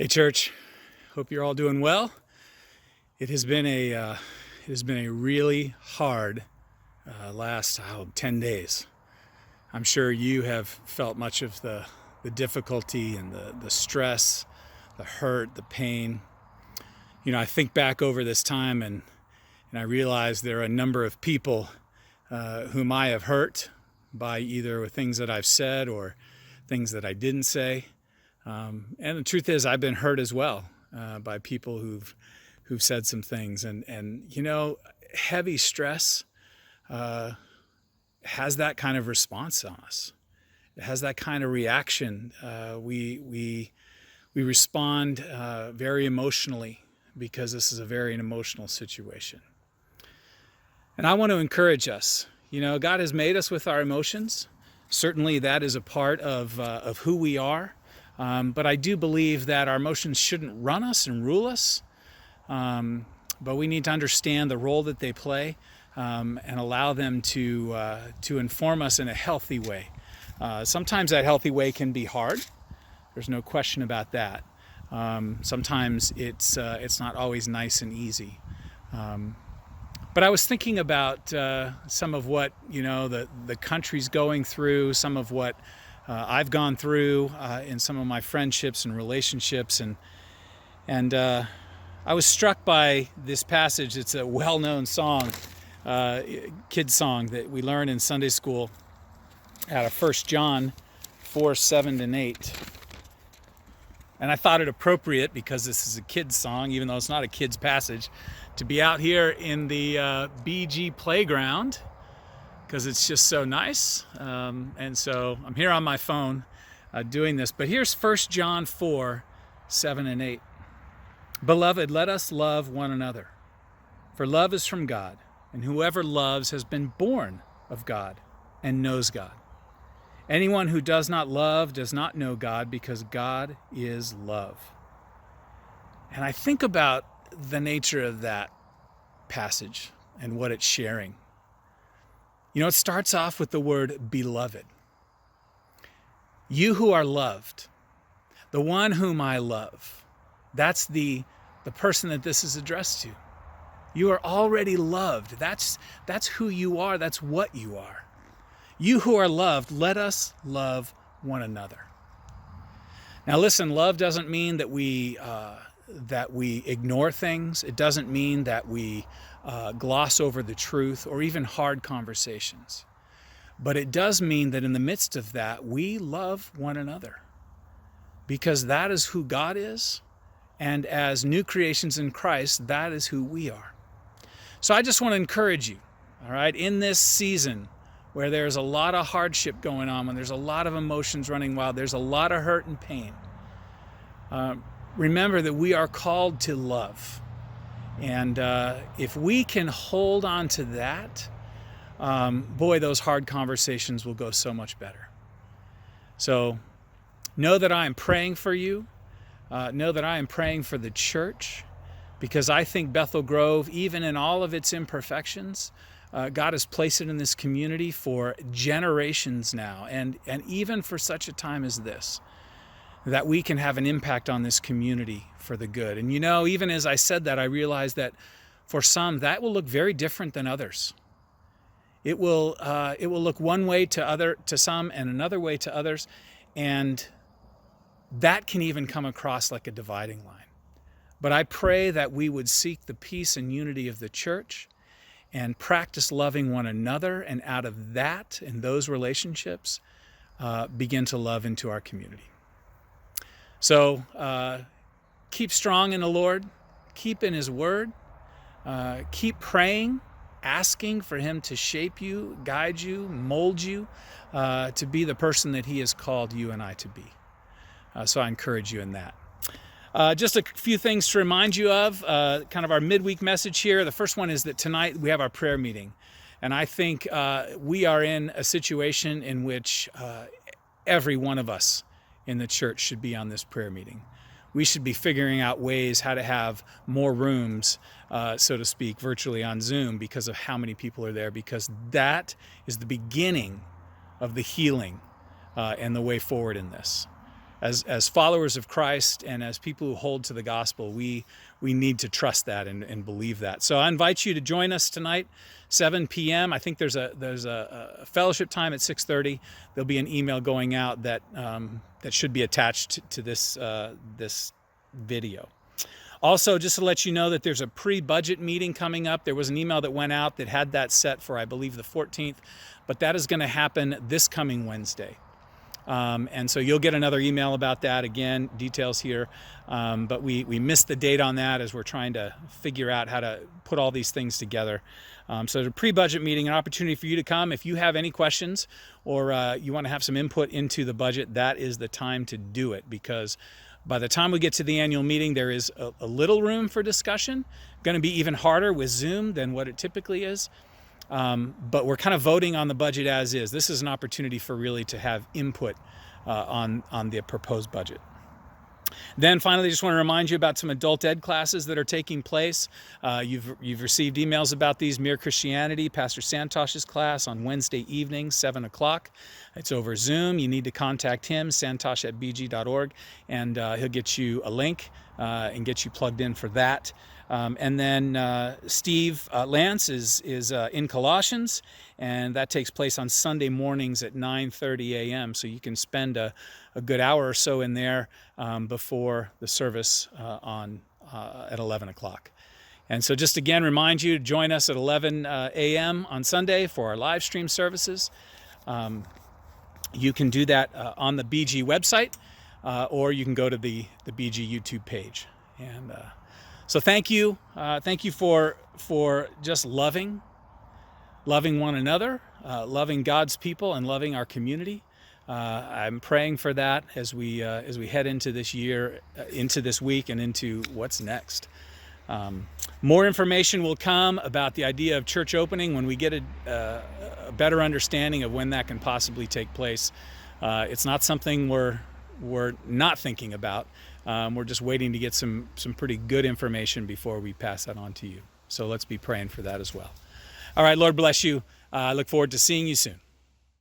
Hey, church. Hope you're all doing well. It has been a really hard last 10 days. I'm sure you have felt much of the difficulty and the stress, the hurt, the pain. You know, I think back over this time and I realize there are a number of people whom I have hurt by either things that I've said or things that I didn't say. And the truth is, I've been hurt as well by people who've said some things, and you know, heavy stress has that kind of response on us. It has that kind of reaction. We respond very emotionally because this is a very emotional situation. And I want to encourage us. You know, God has made us with our emotions. Certainly, that is a part of who we are. But I do believe that our emotions shouldn't run us and rule us. But we need to understand the role that they play and allow them to inform us in a healthy way. Sometimes that healthy way can be hard. There's no question about that. Sometimes it's not always nice and easy. But I was thinking about some of what, you know, the country's going through, some of what I've gone through in some of my friendships and relationships, and I was struck by this passage. It's a well-known song, kid song that we learn in Sunday school out of 1 John 4:7-8. And I thought it appropriate, because this is a kid's song, even though it's not a kid's passage, to be out here in the BG playground, because it's just so nice. And so I'm here on my phone doing this. But here's 1 John 4:7-8. Beloved, let us love one another, for love is from God, and whoever loves has been born of God and knows God. Anyone who does not love does not know God, because God is love. And I think about the nature of that passage and what it's sharing. You know, it starts off with the word beloved. You who are loved, the one whom I love, that's the person that this is addressed to. You are already loved. That's who you are. That's what you are. You who are loved, let us love one another. Now listen, love doesn't mean that we ignore things. It doesn't mean that we gloss over the truth or even hard conversations. But it does mean that in the midst of that, we love one another, because that is who God is. And as new creations in Christ, that is who we are. So I just want to encourage you, all right, in this season where there's a lot of hardship going on, when there's a lot of emotions running wild, there's a lot of hurt and pain. Remember that we are called to love. And if we can hold on to that, boy, those hard conversations will go so much better. So know that I am praying for you. Know that I am praying for the church, because I think Bethel Grove, even in all of its imperfections, God has placed it in this community for generations now, and even for such a time as this, that we can have an impact on this community for the good. And you know, even as I said that, I realized that for some, that will look very different than others. It will look one way to some and another way to others, and that can even come across like a dividing line. But I pray that we would seek the peace and unity of the church and practice loving one another, and out of that and those relationships, begin to love into our community. So keep strong in the Lord, keep in His Word, keep praying, asking for Him to shape you, guide you, mold you to be the person that He has called you and I to be. So I encourage you in that. Just a few things to remind you of, kind of our midweek message here. The first one is that tonight we have our prayer meeting. And I think we are in a situation in which every one of us in the church should be on this prayer meeting. We should be figuring out ways how to have more rooms, so to speak, virtually on Zoom, because of how many people are there, because that is the beginning of the healing and the way forward in this. as followers of Christ and as people who hold to the gospel, we need to trust that and believe that. So I invite you to join us tonight, 7 p.m. I think there's a fellowship time at 6:30. There'll be an email going out that should be attached to this video. Also, just to let you know that there's a pre-budget meeting coming up. There was an email that went out that had that set for, I believe, the 14th, but that is going to happen this coming Wednesday. And so you'll get another email about that. Again, details here. But we missed the date on that as we're trying to figure out how to put all these things together. So there's a pre-budget meeting, an opportunity for you to come. If you have any questions or you want to have some input into the budget, that is the time to do it, because by the time we get to the annual meeting, there is a little room for discussion. Going to be even harder with Zoom than what it typically is. But we're kind of voting on the budget as is. This is an opportunity for really to have input on the proposed budget. Then finally, just want to remind you about some adult ed classes that are taking place. You've received emails about these. Mere Christianity, Pastor Santosh's class on Wednesday evening, 7 o'clock. It's over Zoom. You need to contact him, santosh@bg.org, and he'll get you a link and get you plugged in for that. And then Steve Lance is in Colossians, and that takes place on Sunday mornings at 9:30 a.m. So you can spend a good hour or so in there before the service at 11 o'clock. And so just again remind you to join us at 11 a.m. on Sunday for our live stream services. You can do that on the BG website, or you can go to the BG YouTube page. And so thank you for just loving one another, loving God's people, and loving our community. I'm praying for that as we head into this year, into this week, and into what's next. More information will come about the idea of church opening when we get a better understanding of when that can possibly take place. It's not something we're not thinking about. We're just waiting to get some pretty good information before we pass that on to you. So let's be praying for that as well. All right, Lord bless you. I look forward to seeing you soon.